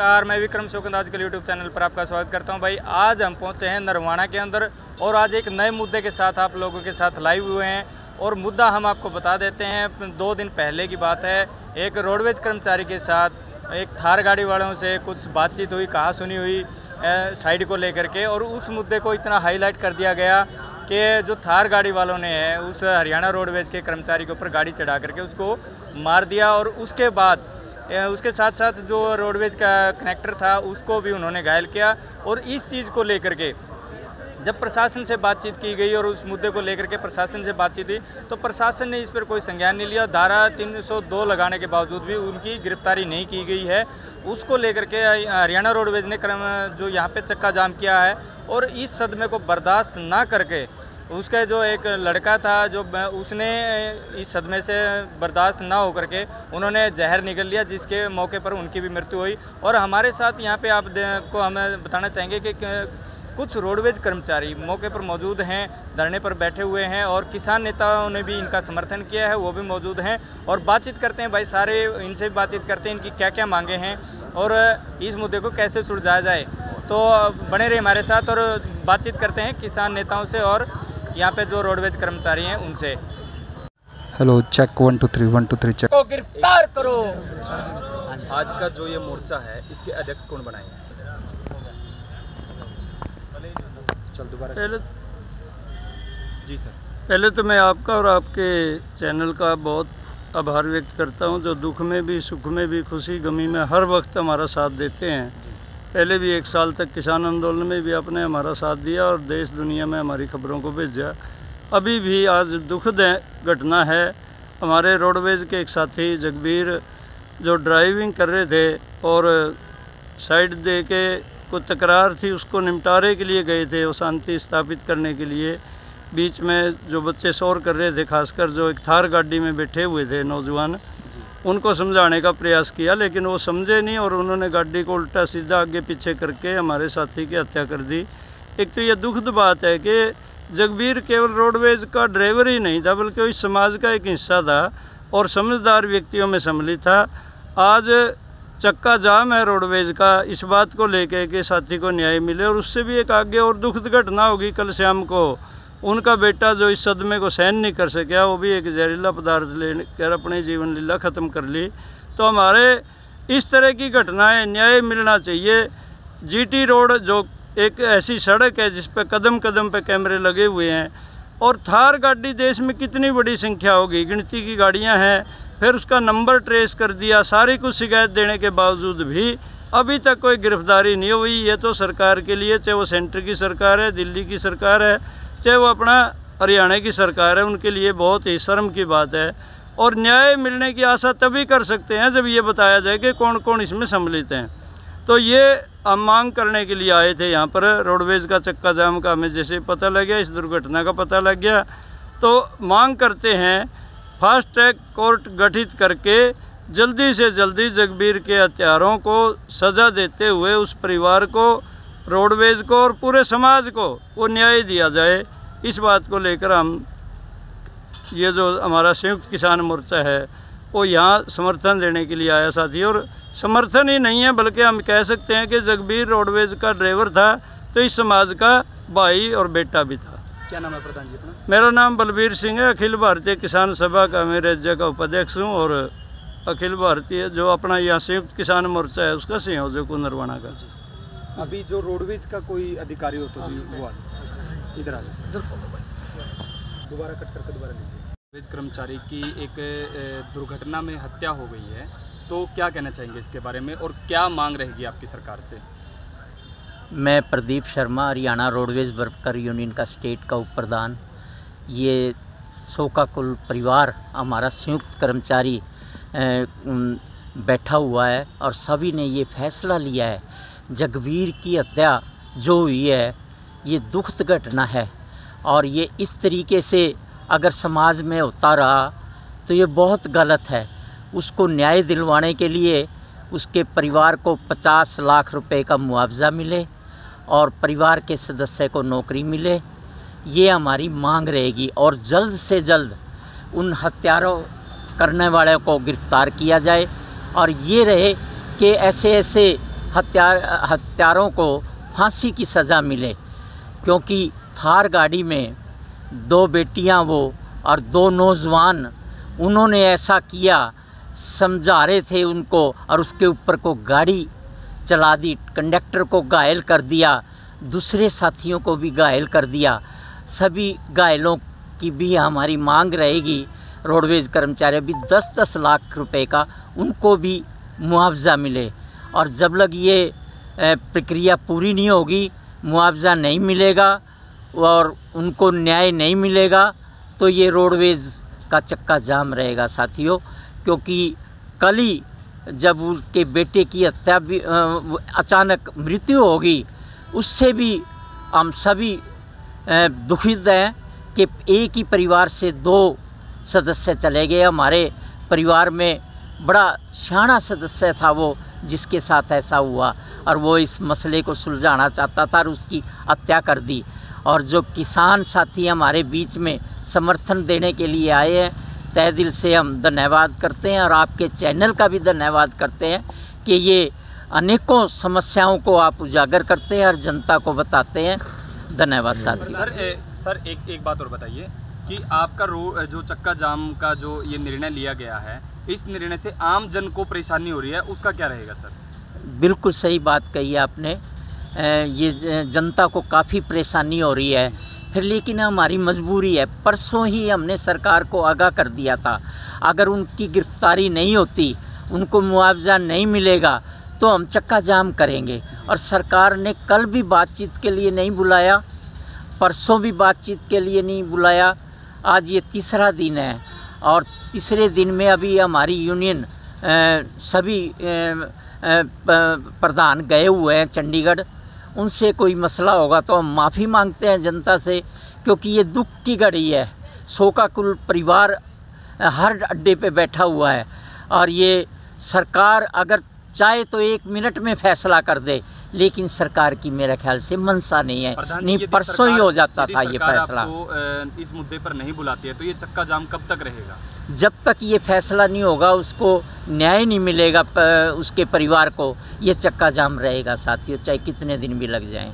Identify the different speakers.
Speaker 1: नमस्कार, मैं विक्रम शोकंद आजकल यूट्यूब चैनल पर आपका स्वागत करता हूं। भाई आज हम पहुंचे हैं नरवाना के अंदर और आज एक नए मुद्दे के साथ आप लोगों के साथ लाइव हुए हैं। और मुद्दा हम आपको बता देते हैं, 2 दिन पहले की बात है। एक रोडवेज कर्मचारी के साथ एक थार गाड़ी वालों से कुछ बातचीत हुई, कहा सुनी हुई साइड को लेकर के, और उस मुद्दे को इतना हाईलाइट कर दिया गया कि जो थार गाड़ी वालों ने है उस हरियाणा रोडवेज के कर्मचारी के ऊपर गाड़ी चढ़ा करके उसको मार दिया। और उसके बाद उसके साथ साथ जो रोडवेज का कनेक्टर था उसको भी उन्होंने घायल किया। और इस चीज़ को लेकर के जब प्रशासन से बातचीत की गई और उस मुद्दे को लेकर के प्रशासन से बातचीत हुई तो प्रशासन ने इस पर कोई संज्ञान नहीं लिया। धारा 302 लगाने के बावजूद भी उनकी गिरफ्तारी नहीं की गई है। उसको लेकर के हरियाणा रोडवेज ने जो यहाँ पे चक्का जाम किया है। और इस सदमे को बर्दाश्त ना करके उसका जो एक लड़का था जो उसने इस सदमे से बर्दाश्त ना होकर के उन्होंने जहर निगल लिया, जिसके मौके पर उनकी भी मृत्यु हुई। और हमारे साथ यहाँ पे आपको हमें बताना चाहेंगे कि कुछ रोडवेज कर्मचारी मौके पर मौजूद हैं, धरने पर बैठे हुए हैं, और किसान नेताओं ने भी इनका समर्थन किया है, वो भी मौजूद हैं। और बातचीत करते हैं भाई, सारे इनसे भी बातचीत करते हैं इनकी क्या क्या मांगे हैं और इस मुद्दे को कैसे सुलझाया जाए। तो बने रहे हमारे साथ और बातचीत करते हैं किसान नेताओं से और यहाँ पे जो रोडवेज कर्मचारी हैं उनसे।
Speaker 2: Hello, check 1 2 3 1 2 3 check.
Speaker 1: को गिरफ्तार करो।
Speaker 3: आज का जो ये मोर्चा है इसके अध्यक्ष कौन बनाएंगे? चल दोबारा। जी सर,
Speaker 4: पहले तो मैं आपका और आपके चैनल का बहुत आभार व्यक्त करता हूं, जो दुख में भी, सुख में भी, खुशी गमी में हर वक्त हमारा साथ देते हैं। पहले भी 1 साल तक किसान आंदोलन में भी आपने हमारा साथ दिया और देश दुनिया में हमारी खबरों को भेजा। अभी भी आज दुखद घटना है। हमारे रोडवेज के एक साथी जगबीर जो ड्राइविंग कर रहे थे और साइड दे के कोई तकरार थी, उसको निपटारे के लिए गए थे, वो शांति स्थापित करने के लिए। बीच में जो बच्चे शोर कर रहे थे, खासकर जो एक थार गाड़ी में बैठे हुए थे नौजवान, उनको समझाने का प्रयास किया, लेकिन वो समझे नहीं और उन्होंने गाड़ी को उल्टा सीधा आगे पीछे करके हमारे साथी की हत्या कर दी। एक तो ये दुखद बात है कि जगबीर केवल रोडवेज का ड्राइवर ही नहीं था, बल्कि इस समाज का एक हिस्सा था और समझदार व्यक्तियों में सम्मिलित था। आज चक्का जाम है रोडवेज का, इस बात को लेके कि साथी को न्याय मिले। और उससे भी एक आगे और दुखद घटना होगी। कल शाम को उनका बेटा जो इस सदमे को सहन नहीं कर सका, वो भी एक जहरीला पदार्थ लेकर अपनी जीवन लीला ख़त्म कर ली। तो हमारे इस तरह की घटनाएं न्याय मिलना चाहिए। जीटी रोड जो एक ऐसी सड़क है जिस पर कदम कदम पे कैमरे लगे हुए हैं, और थार गाड़ी देश में कितनी बड़ी संख्या होगी, गिनती की गाड़ियां हैं। फिर उसका नंबर ट्रेस कर दिया, सारी कुछ शिकायत देने के बावजूद भी अभी तक कोई गिरफ्तारी नहीं हुई। ये तो सरकार के लिए, चाहे वो सेंटर की सरकार है, दिल्ली की सरकार है, चाहे वो अपना हरियाणा की सरकार है, उनके लिए बहुत ही शर्म की बात है। और न्याय मिलने की आशा तभी कर सकते हैं जब ये बताया जाए कि कौन कौन इसमें सम्मिलित हैं। तो ये हम मांग करने के लिए आए थे यहाँ पर। रोडवेज का चक्का जाम का हमें जैसे पता लग गया, इस दुर्घटना का पता लग गया, तो मांग करते हैं फास्ट ट्रैक कोर्ट गठित करके जल्दी से जल्दी जगबीर के हत्यारों को सज़ा देते हुए उस परिवार को, रोडवेज को और पूरे समाज को वो न्याय दिया जाए। इस बात को लेकर हम ये जो हमारा संयुक्त किसान मोर्चा है वो यहाँ समर्थन देने के लिए आया साथी। और समर्थन ही नहीं है, बल्कि हम कह सकते हैं कि जगबीर रोडवेज का ड्राइवर था तो इस समाज का भाई और बेटा भी था।
Speaker 3: क्या नाम है प्रधान जी अपना?
Speaker 4: मेरा नाम बलबीर सिंह है, अखिल भारतीय किसान सभा का मैं राज्य का उपाध्यक्ष हूँ और अखिल भारतीय जो अपना यहाँ संयुक्त किसान मोर्चा है उसका संयोजक हूँ नरवाना का।
Speaker 3: अभी जो रोडवेज का कोई अधिकारी हो तो वो इधर आ जाए, दोबारा कट करके दोबारा लीजिए। रोडवेज कर्मचारी की एक दुर्घटना में हत्या हो गई है, तो क्या कहना चाहेंगे इसके बारे में और क्या मांग रहेगी आपकी सरकार से?
Speaker 5: मैं Pradeep Sharma, Haryana roadways worker union का स्टेट का उप प्रधान। ये 100 का कुल परिवार हमारा संयुक्त कर्मचारी बैठा हुआ है और सभी ने ये फैसला लिया है, जगबीर की हत्या जो हुई है ये दुखद घटना है। और ये इस तरीके से अगर समाज में होता रहा तो ये बहुत गलत है। उसको न्याय दिलवाने के लिए उसके परिवार को 50 लाख रुपए का मुआवजा मिले और परिवार के सदस्य को नौकरी मिले, ये हमारी मांग रहेगी। और जल्द से जल्द उन हत्यारों करने वाले को गिरफ्तार किया जाए और ये रहे कि ऐसे ऐसे हत्यारों को फांसी की सज़ा मिले, क्योंकि थार गाड़ी में 2 बेटियां वो और 2 नौजवान, उन्होंने ऐसा किया, समझा रहे थे उनको और उसके ऊपर को गाड़ी चला दी, कंडक्टर को घायल कर दिया, दूसरे साथियों को भी घायल कर दिया। सभी घायलों की भी हमारी मांग रहेगी, रोडवेज कर्मचारी भी 10-10 लाख रुपए का उनको भी मुआवजा मिले। और जब लग ये प्रक्रिया पूरी नहीं होगी, मुआवजा नहीं मिलेगा और उनको न्याय नहीं मिलेगा, तो ये रोडवेज का चक्का जाम रहेगा साथियों। क्योंकि कल ही जब उनके बेटे की हत्या भी अचानक मृत्यु होगी, उससे भी हम सभी दुखित हैं कि एक ही परिवार से 2 सदस्य चले गए। हमारे परिवार में बड़ा शाना सदस्य था वो, जिसके साथ ऐसा हुआ, और वो इस मसले को सुलझाना चाहता था और उसकी हत्या कर दी। और जो किसान साथी हमारे बीच में समर्थन देने के लिए आए हैं, तहे दिल से हम धन्यवाद करते हैं और आपके चैनल का भी धन्यवाद करते हैं कि ये अनेकों समस्याओं को आप उजागर करते हैं और जनता को बताते हैं। धन्यवाद साथी।
Speaker 3: सर एक बात और बताइए कि आपका जो चक्का जाम का जो ये निर्णय लिया गया है, इस निर्णय से आम जन को परेशानी हो रही है, उसका क्या रहेगा सर?
Speaker 5: बिल्कुल सही बात कही आपने। ये जनता को काफ़ी परेशानी हो रही है, फिर लेकिन हमारी मजबूरी है। परसों ही हमने सरकार को आगाह कर दिया था, अगर उनकी गिरफ्तारी नहीं होती, उनको मुआवजा नहीं मिलेगा, तो हम चक्का जाम करेंगे। और सरकार ने कल भी बातचीत के लिए नहीं बुलाया, परसों भी बातचीत के लिए नहीं बुलाया, आज ये तीसरा दिन है। और तीसरे दिन में अभी हमारी यूनियन सभी प्रधान गए हुए हैं चंडीगढ़, उनसे कोई मसला होगा तो हम माफ़ी मांगते हैं जनता से, क्योंकि ये दुख की घड़ी है। 100 का कुल परिवार हर अड्डे पे बैठा हुआ है, और ये सरकार अगर चाहे तो 1 मिनट में फैसला कर दे, लेकिन सरकार की मेरे ख्याल से मनसा नहीं है। नहीं, परसों ही हो जाता था ये फैसला।
Speaker 3: इस मुद्दे पर नहीं बुलाती है तो ये चक्का जाम कब तक रहेगा?
Speaker 5: जब तक ये फैसला नहीं होगा, उसको न्याय नहीं मिलेगा उसके परिवार को, ये चक्का जाम रहेगा साथियों, चाहे कितने दिन भी लग जाएं।